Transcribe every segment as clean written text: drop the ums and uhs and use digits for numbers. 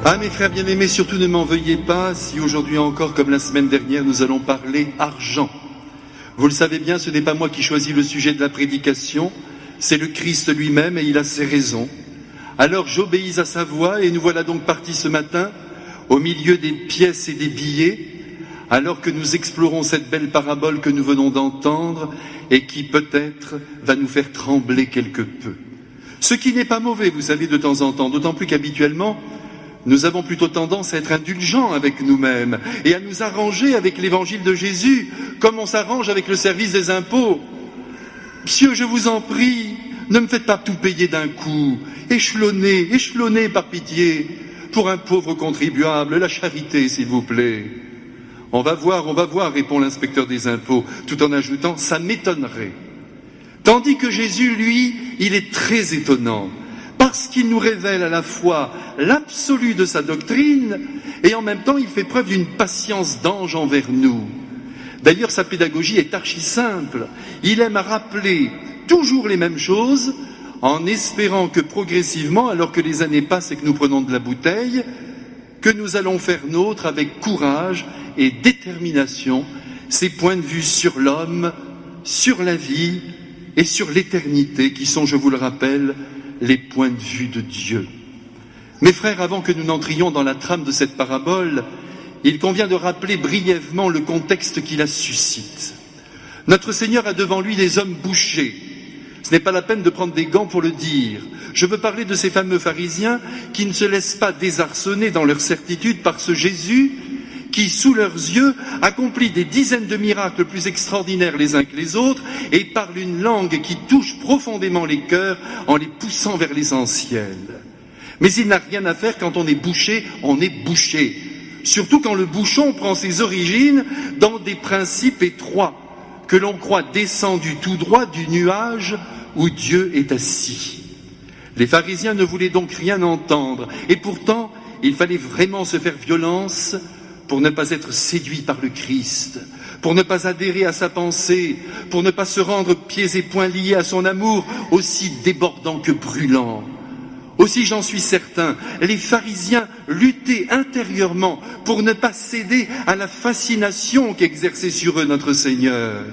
Ah mes frères bien-aimés, surtout ne m'en veuillez pas si aujourd'hui encore, comme la semaine dernière, nous allons parler argent. Vous le savez bien, ce n'est pas moi qui choisis le sujet de la prédication, c'est le Christ lui-même et il a ses raisons. Alors j'obéis à sa voix et nous voilà donc partis ce matin au milieu des pièces et des billets, alors que nous explorons cette belle parabole que nous venons d'entendre et qui peut-être va nous faire trembler quelque peu. Ce qui n'est pas mauvais, vous savez, de temps en temps, d'autant plus qu'habituellement, nous avons plutôt tendance à être indulgents avec nous-mêmes et à nous arranger avec l'évangile de Jésus, comme on s'arrange avec le service des impôts. Monsieur, je vous en prie, ne me faites pas tout payer d'un coup. Échelonnez par pitié, pour un pauvre contribuable, la charité, s'il vous plaît. On va voir, répond l'inspecteur des impôts, tout en ajoutant, ça m'étonnerait. Tandis que Jésus, lui, il est très étonnant. Parce qu'il nous révèle à la fois l'absolu de sa doctrine et en même temps il fait preuve d'une patience d'ange envers nous. D'ailleurs sa pédagogie est archi simple. Il aime à rappeler toujours les mêmes choses en espérant que progressivement, alors que les années passent et que nous prenons de la bouteille, que nous allons faire nôtre avec courage et détermination ces points de vue sur l'homme, sur la vie et sur l'éternité qui sont, je vous le rappelle, les points de vue de Dieu. Mes frères, avant que nous n'entrions dans la trame de cette parabole, il convient de rappeler brièvement le contexte qui la suscite. Notre Seigneur a devant lui des hommes bouchés. Ce n'est pas la peine de prendre des gants pour le dire. Je veux parler de ces fameux pharisiens qui ne se laissent pas désarçonner dans leur certitude par ce Jésus qui, sous leurs yeux, accomplit des dizaines de miracles plus extraordinaires les uns que les autres et parle une langue qui touche profondément les cœurs en les poussant vers l'essentiel. Mais il n'a rien à faire quand on est bouché, surtout quand le bouchon prend ses origines dans des principes étroits que l'on croit descendus tout droit du nuage où Dieu est assis. Les pharisiens ne voulaient donc rien entendre et pourtant il fallait vraiment se faire violence pour ne pas être séduit par le Christ, pour ne pas adhérer à sa pensée, pour ne pas se rendre pieds et poings liés à son amour, aussi débordant que brûlant. Aussi, j'en suis certain, les pharisiens luttaient intérieurement pour ne pas céder à la fascination qu'exerçait sur eux notre Seigneur.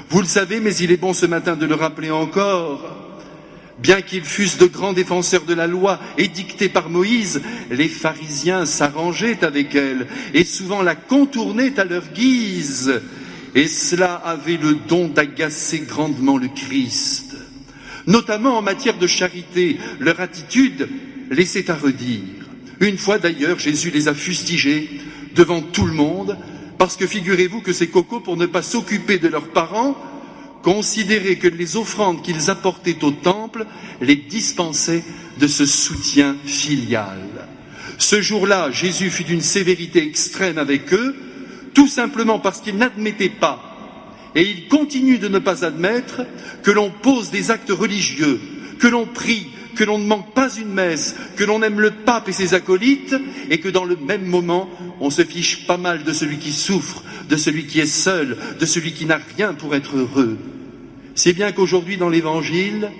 Vous le savez, mais il est bon ce matin de le rappeler encore. Bien qu'ils fussent de grands défenseurs de la loi édictée par Moïse, les pharisiens s'arrangeaient avec elle et souvent la contournaient à leur guise. Et cela avait le don d'agacer grandement le Christ. Notamment en matière de charité, leur attitude laissait à redire. Une fois d'ailleurs, Jésus les a fustigés devant tout le monde, parce que figurez-vous que ces cocos, pour ne pas s'occuper de leurs parents, considéraient que les offrandes qu'ils apportaient au temple les dispensaient de ce soutien filial. Ce jour-là, Jésus fut d'une sévérité extrême avec eux, tout simplement parce qu'ils n'admettaient pas, et ils continuent de ne pas admettre, que l'on pose des actes religieux, que l'on prie, que l'on ne manque pas une messe, que l'on aime le pape et ses acolytes, et que dans le même moment, on se fiche pas mal de celui qui souffre, de celui qui est seul, de celui qui n'a rien pour être heureux. C'est bien qu'aujourd'hui dans l'Évangile,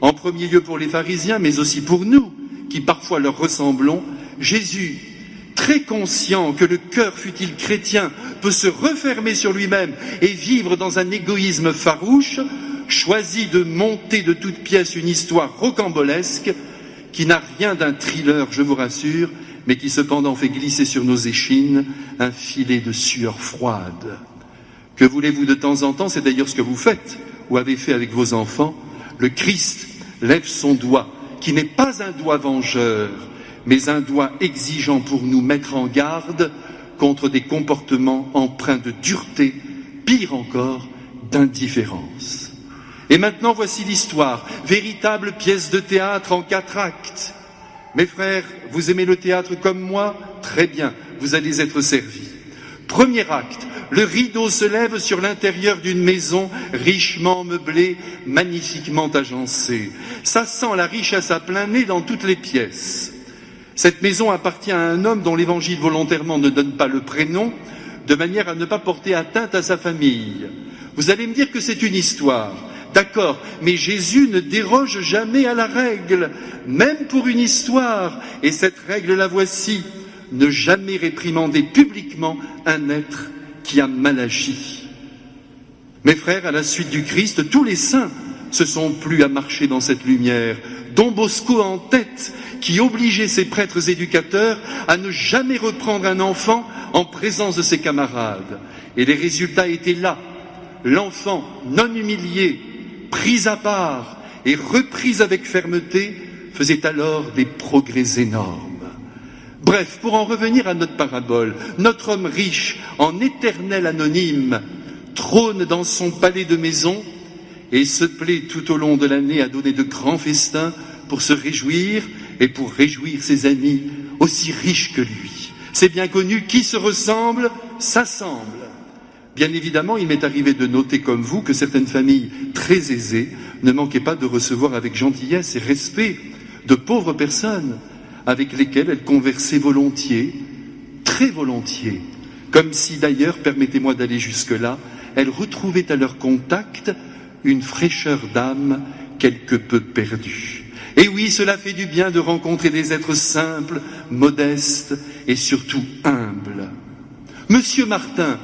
en premier lieu pour les pharisiens, mais aussi pour nous, qui parfois leur ressemblons, Jésus, très conscient que le cœur, fût-il chrétien, peut se refermer sur lui-même et vivre dans un égoïsme farouche, choisit de monter de toutes pièces une histoire rocambolesque qui n'a rien d'un thriller, je vous rassure, mais qui cependant fait glisser sur nos échines un filet de sueur froide. Que voulez-vous de temps en temps, c'est d'ailleurs ce que vous faites ou avez fait avec vos enfants, le Christ lève son doigt, qui n'est pas un doigt vengeur, mais un doigt exigeant pour nous mettre en garde contre des comportements empreints de dureté, pire encore, d'indifférence. Et maintenant, voici l'histoire, véritable pièce de théâtre en 4 actes. Mes frères, vous aimez le théâtre comme moi? Très bien, vous allez être servis. Premier acte, le rideau se lève sur l'intérieur d'une maison richement meublée, magnifiquement agencée. Ça sent la richesse à plein nez dans toutes les pièces. Cette maison appartient à un homme dont l'Évangile volontairement ne donne pas le prénom, de manière à ne pas porter atteinte à sa famille. Vous allez me dire que c'est une histoire. D'accord, mais Jésus ne déroge jamais à la règle, même pour une histoire, et cette règle la voici, ne jamais réprimander publiquement un être qui a mal agi. Mes frères, à la suite du Christ, tous les saints se sont plu à marcher dans cette lumière, Don Bosco en tête, qui obligeait ses prêtres éducateurs à ne jamais reprendre un enfant en présence de ses camarades. Et les résultats étaient là. L'enfant non humilié, pris à part et repris avec fermeté, faisait alors des progrès énormes. Bref, pour en revenir à notre parabole, notre homme riche, en éternel anonyme, trône dans son palais de maison et se plaît tout au long de l'année à donner de grands festins pour se réjouir et pour réjouir ses amis aussi riches que lui. C'est bien connu, qui se ressemble, s'assemble. Bien évidemment, il m'est arrivé de noter comme vous que certaines familles très aisées ne manquaient pas de recevoir avec gentillesse et respect de pauvres personnes avec lesquelles elles conversaient volontiers, très volontiers, comme si d'ailleurs, permettez-moi d'aller jusque-là, elles retrouvaient à leur contact une fraîcheur d'âme quelque peu perdue. Et oui, cela fait du bien de rencontrer des êtres simples, modestes et surtout humbles. Monsieur Martin,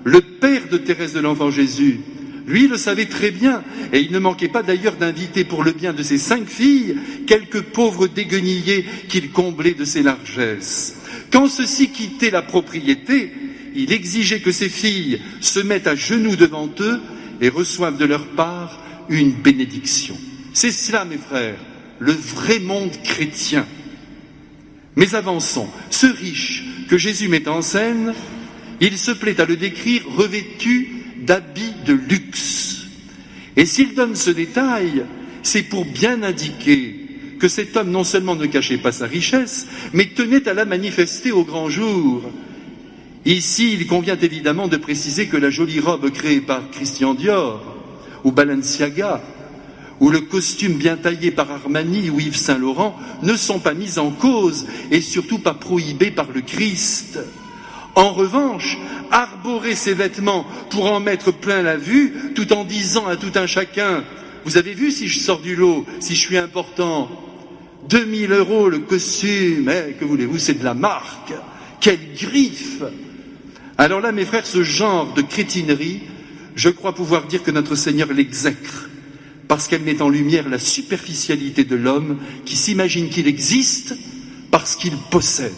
le père de Thérèse de l'Enfant Jésus, lui le savait très bien, et il ne manquait pas d'ailleurs d'inviter pour le bien de ses 5 filles quelques pauvres déguenillés qu'il comblait de ses largesses. Quand ceux-ci quittaient la propriété, il exigeait que ses filles se mettent à genoux devant eux et reçoivent de leur part une bénédiction. C'est cela, mes frères, le vrai monde chrétien. Mais avançons. Ce riche que Jésus met en scène, il se plaît à le décrire revêtu d'habits de luxe. Et s'il donne ce détail, c'est pour bien indiquer que cet homme non seulement ne cachait pas sa richesse, mais tenait à la manifester au grand jour. Ici, il convient évidemment de préciser que la jolie robe créée par Christian Dior, ou Balenciaga, ou le costume bien taillé par Armani ou Yves Saint Laurent ne sont pas mis en cause et surtout pas prohibés par le Christ. En revanche, arborer ces vêtements pour en mettre plein la vue, tout en disant à tout un chacun « Vous avez vu si je sors du lot, si je suis important 2000 € le costume, que voulez-vous, c'est de la marque. Quelle griffe !» Alors là, mes frères, ce genre de crétinerie, je crois pouvoir dire que notre Seigneur l'exècre, parce qu'elle met en lumière la superficialité de l'homme qui s'imagine qu'il existe parce qu'il possède.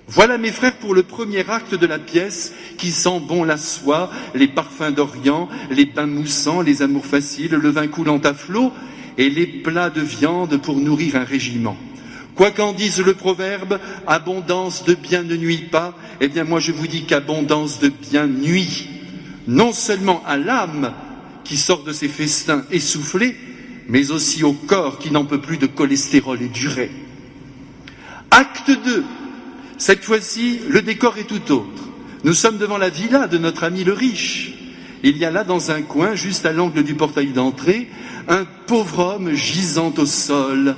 Voilà, mes frères, pour le premier acte de la pièce qui sent bon la soie, les parfums d'Orient, les bains moussants, les amours faciles, le vin coulant à flot et les plats de viande pour nourrir un régiment. Quoi qu'en dise le proverbe, abondance de bien ne nuit pas, eh bien moi je vous dis qu'abondance de bien nuit, non seulement à l'âme qui sort de ses festins essoufflés, mais aussi au corps qui n'en peut plus de cholestérol et d'urée. Acte 2. Cette fois-ci, le décor est tout autre. Nous sommes devant la villa de notre ami le riche. Il y a là, dans un coin, juste à l'angle du portail d'entrée, un pauvre homme gisant au sol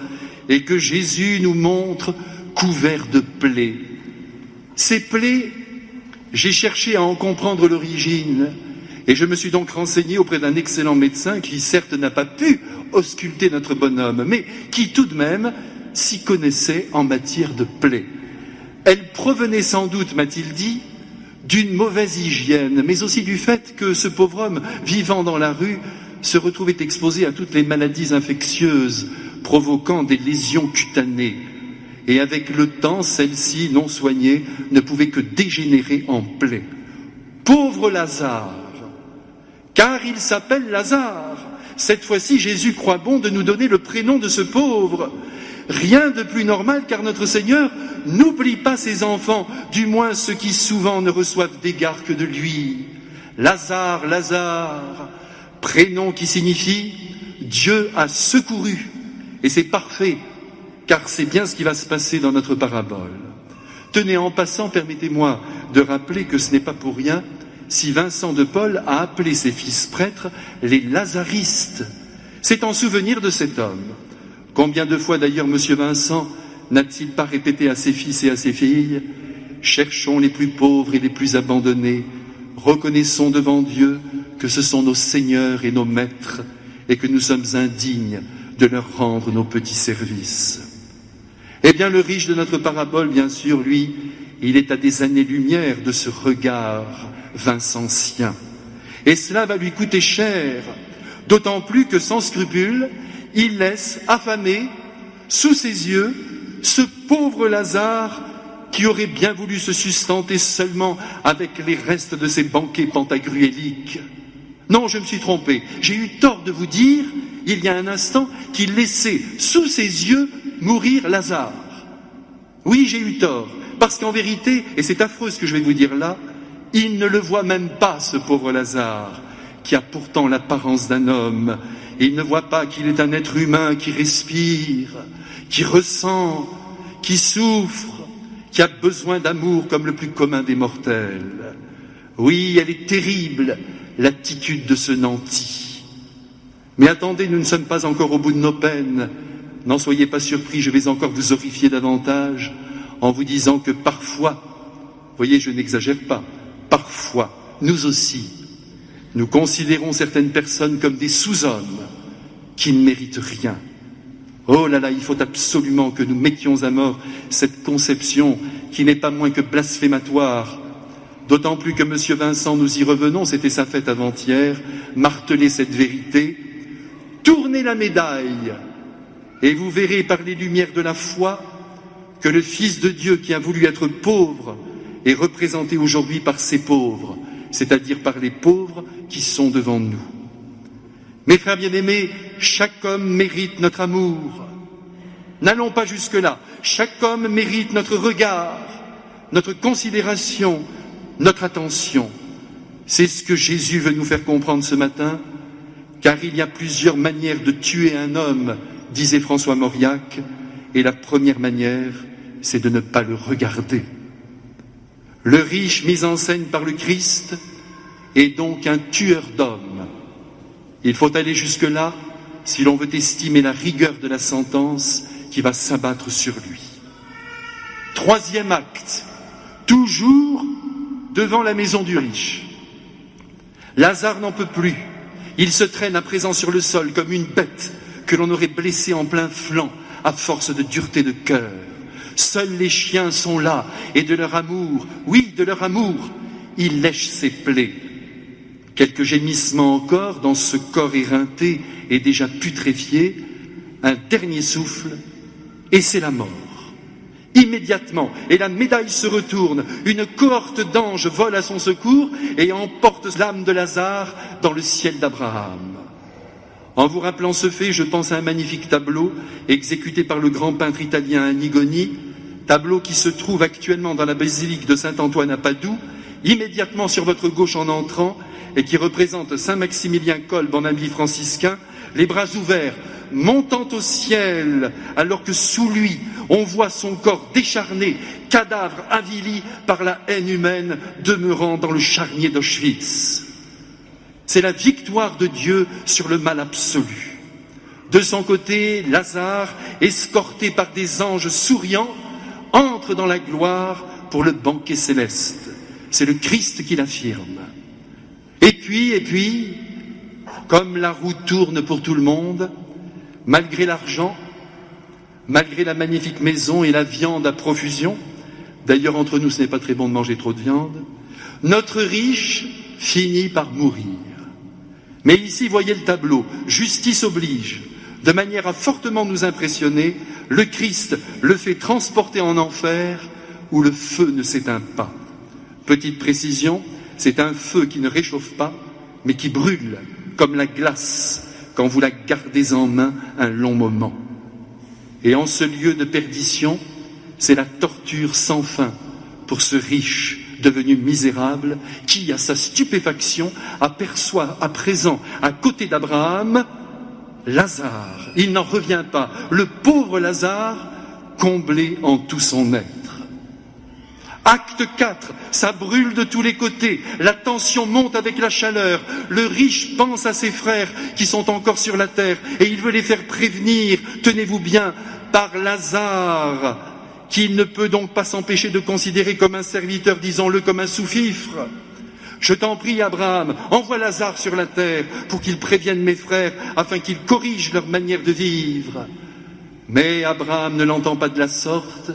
et que Jésus nous montre couvert de plaies. Ces plaies, j'ai cherché à en comprendre l'origine et je me suis donc renseigné auprès d'un excellent médecin qui, certes, n'a pas pu ausculter notre bonhomme, mais qui, tout de même, s'y connaissait en matière de plaies. Elle provenait sans doute, m'a-t-il dit, d'une mauvaise hygiène, mais aussi du fait que ce pauvre homme, vivant dans la rue, se retrouvait exposé à toutes les maladies infectieuses, provoquant des lésions cutanées. Et avec le temps, celles-ci, non soignées, ne pouvaient que dégénérer en plaies. Pauvre Lazare, car il s'appelle Lazare. Cette fois-ci, Jésus croit bon de nous donner le prénom de ce pauvre. Rien de plus normal, car notre Seigneur n'oublie pas ses enfants, du moins ceux qui souvent ne reçoivent d'égard que de lui. Lazare, Lazare, prénom qui signifie « Dieu a secouru ». Et c'est parfait, car c'est bien ce qui va se passer dans notre parabole. Tenez, en passant, permettez-moi de rappeler que ce n'est pas pour rien si Vincent de Paul a appelé ses fils prêtres les Lazaristes. C'est en souvenir de cet homme. Combien de fois d'ailleurs monsieur Vincent n'a-t-il pas répété à ses fils et à ses filles « Cherchons les plus pauvres et les plus abandonnés, reconnaissons devant Dieu que ce sont nos seigneurs et nos maîtres et que nous sommes indignes de leur rendre nos petits services. Eh bien, le riche de notre parabole, bien sûr, lui, il est à des années-lumière de ce regard vincentien. Et cela va lui coûter cher, d'autant plus que, sans scrupule, il laisse affamé, sous ses yeux, ce pauvre Lazare qui aurait bien voulu se sustenter seulement avec les restes de ses banquets pantagruéliques. Non, je me suis trompé. J'ai eu tort de vous dire, il y a un instant, qu'il laissait sous ses yeux mourir Lazare. Oui, j'ai eu tort, parce qu'en vérité, et c'est affreux ce que je vais vous dire là, il ne le voit même pas, ce pauvre Lazare, qui a pourtant l'apparence d'un homme. Il ne voit pas qu'il est un être humain qui respire, qui ressent, qui souffre, qui a besoin d'amour comme le plus commun des mortels. Oui, elle est terrible, l'attitude de ce nanti. Mais attendez, nous ne sommes pas encore au bout de nos peines. N'en soyez pas surpris, je vais encore vous horrifier davantage en vous disant que parfois, voyez, je n'exagère pas, parfois, nous aussi, nous considérons certaines personnes comme des sous-hommes qui ne méritent rien. Oh là là, il faut absolument que nous mettions à mort cette conception qui n'est pas moins que blasphématoire. D'autant plus que M. Vincent, nous y revenons, c'était sa fête avant-hier, martelait cette vérité. Tournez la médaille et vous verrez par les lumières de la foi que le Fils de Dieu qui a voulu être pauvre est représenté aujourd'hui par ces pauvres, c'est-à-dire par les pauvres qui sont devant nous. Mes frères bien-aimés, chaque homme mérite notre amour. N'allons pas jusque-là. Chaque homme mérite notre regard, notre considération, notre attention. C'est ce que Jésus veut nous faire comprendre ce matin, car il y a plusieurs manières de tuer un homme, disait François Mauriac, et la première manière, c'est de ne pas le regarder. Le riche mis en scène par le Christ est donc un tueur d'hommes. Il faut aller jusque-là si l'on veut estimer la rigueur de la sentence qui va s'abattre sur lui. Troisième acte, toujours devant la maison du riche. Lazare n'en peut plus. Il se traîne à présent sur le sol comme une bête que l'on aurait blessée en plein flanc à force de dureté de cœur. Seuls les chiens sont là et de leur amour, oui, de leur amour, ils lèchent ses plaies. Quelques gémissements encore dans ce corps éreinté et déjà putréfié, un dernier souffle, et c'est la mort. Immédiatement, et la médaille se retourne, une cohorte d'anges vole à son secours et emporte l'âme de Lazare dans le ciel d'Abraham. En vous rappelant ce fait, je pense à un magnifique tableau exécuté par le grand peintre italien Annigoni, tableau qui se trouve actuellement dans la basilique de Saint-Antoine à Padoue, immédiatement sur votre gauche en entrant, et qui représente Saint Maximilien Kolbe en habit franciscain, les bras ouverts, montant au ciel, alors que sous lui, on voit son corps décharné, cadavre avili par la haine humaine demeurant dans le charnier d'Auschwitz. C'est la victoire de Dieu sur le mal absolu. De son côté, Lazare, escorté par des anges souriants, entre dans la gloire pour le banquet céleste. C'est le Christ qui l'affirme. Et puis, comme la roue tourne pour tout le monde, malgré l'argent, malgré la magnifique maison et la viande à profusion, d'ailleurs entre nous ce n'est pas très bon de manger trop de viande, notre riche finit par mourir. Mais ici, voyez le tableau, justice oblige, de manière à fortement nous impressionner, le Christ le fait transporter en enfer où le feu ne s'éteint pas. Petite précision, c'est un feu qui ne réchauffe pas, mais qui brûle, comme la glace, quand vous la gardez en main un long moment. Et en ce lieu de perdition, c'est la torture sans fin pour ce riche devenu misérable, qui, à sa stupéfaction, aperçoit à présent, à côté d'Abraham, Lazare. Il n'en revient pas. Le pauvre Lazare, comblé en tout son être. Acte 4, ça brûle de tous les côtés, la tension monte avec la chaleur, le riche pense à ses frères qui sont encore sur la terre et il veut les faire prévenir, tenez-vous bien, par Lazare, qu'il ne peut donc pas s'empêcher de considérer comme un serviteur, disons-le, comme un sous-fifre. Je t'en prie, Abraham, envoie Lazare sur la terre pour qu'il prévienne mes frères afin qu'ils corrigent leur manière de vivre. » Mais Abraham ne l'entend pas de la sorte,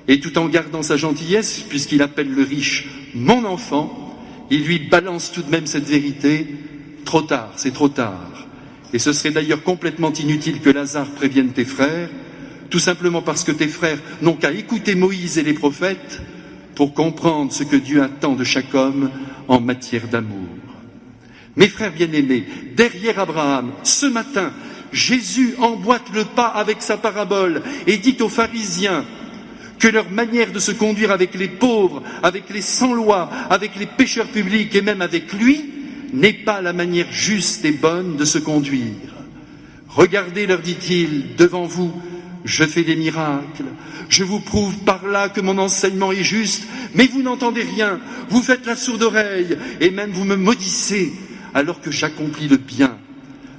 et tout en gardant sa gentillesse, puisqu'il appelle le riche « mon enfant », il lui balance tout de même cette vérité. Trop tard, c'est trop tard. Et ce serait d'ailleurs complètement inutile que Lazare prévienne tes frères, tout simplement parce que tes frères n'ont qu'à écouter Moïse et les prophètes pour comprendre ce que Dieu attend de chaque homme en matière d'amour. Mes frères bien-aimés, derrière Abraham, ce matin, Jésus emboîte le pas avec sa parabole et dit aux pharisiens que leur manière de se conduire avec les pauvres, avec les sans-loi, avec les pécheurs publics et même avec lui, n'est pas la manière juste et bonne de se conduire. Regardez, leur dit-il, devant vous, je fais des miracles. Je vous prouve par là que mon enseignement est juste, mais vous n'entendez rien. Vous faites la sourde oreille et même vous me maudissez alors que j'accomplis le bien.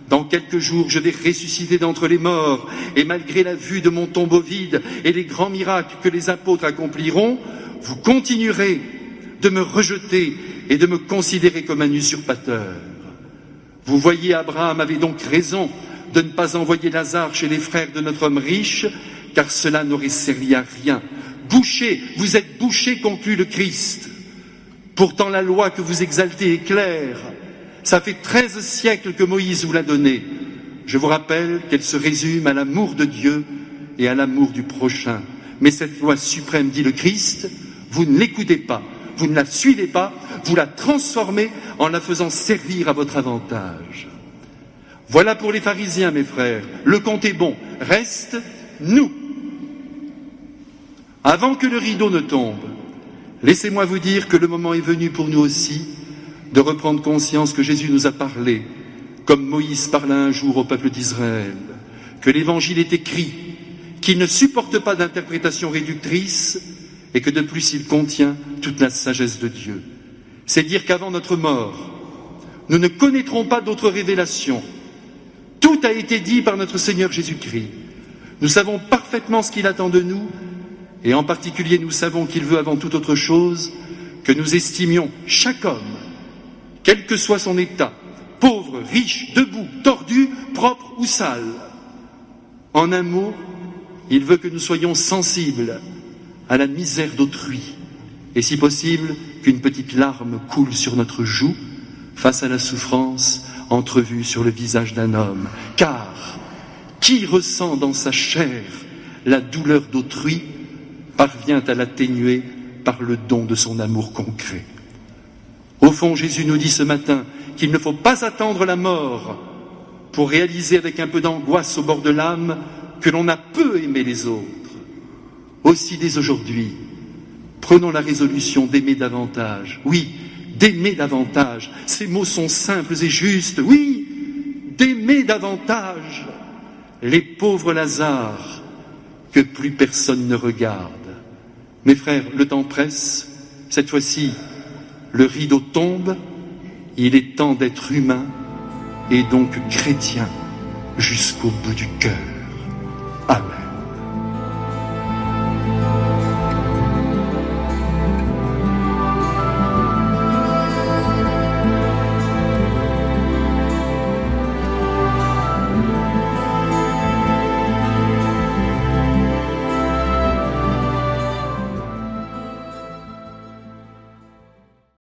Dans quelques jours, je vais ressusciter d'entre les morts, et malgré la vue de mon tombeau vide et les grands miracles que les apôtres accompliront, vous continuerez de me rejeter et de me considérer comme un usurpateur. Vous voyez, Abraham avait donc raison de ne pas envoyer Lazare chez les frères de notre homme riche, car cela n'aurait servi à rien. Bouchers, vous êtes bouchers, conclut le Christ. Pourtant la loi que vous exaltez est claire. Ça fait 13 siècles que Moïse vous l'a donnée. Je vous rappelle qu'elle se résume à l'amour de Dieu et à l'amour du prochain. Mais cette loi suprême, dit le Christ, vous ne l'écoutez pas, vous ne la suivez pas, vous la transformez en la faisant servir à votre avantage. Voilà pour les pharisiens, mes frères, le compte est bon. Reste nous. Avant que le rideau ne tombe, laissez-moi vous dire que le moment est venu pour nous aussi de reprendre conscience que Jésus nous a parlé, comme Moïse parla un jour au peuple d'Israël, que l'Évangile est écrit, qu'il ne supporte pas d'interprétation réductrice et que de plus il contient toute la sagesse de Dieu. C'est dire qu'avant notre mort, nous ne connaîtrons pas d'autres révélations. Tout a été dit par notre Seigneur Jésus-Christ. Nous savons parfaitement ce qu'il attend de nous, et en particulier nous savons qu'il veut avant toute autre chose que nous estimions chaque homme, quel que soit son état, pauvre, riche, debout, tordu, propre ou sale. En un mot, il veut que nous soyons sensibles à la misère d'autrui, et si possible, qu'une petite larme coule sur notre joue face à la souffrance entrevue sur le visage d'un homme. Car qui ressent dans sa chair la douleur d'autrui parvient à l'atténuer par le don de son amour concret. Au fond, Jésus nous dit ce matin qu'il ne faut pas attendre la mort pour réaliser avec un peu d'angoisse au bord de l'âme que l'on a peu aimé les autres. Aussi dès aujourd'hui, prenons la résolution d'aimer davantage. Oui, d'aimer davantage. Ces mots sont simples et justes. Oui, d'aimer davantage les pauvres Lazare que plus personne ne regarde. Mes frères, le temps presse. Cette fois-ci, le rideau tombe, il est temps d'être humain et donc chrétien jusqu'au bout du cœur. Amen.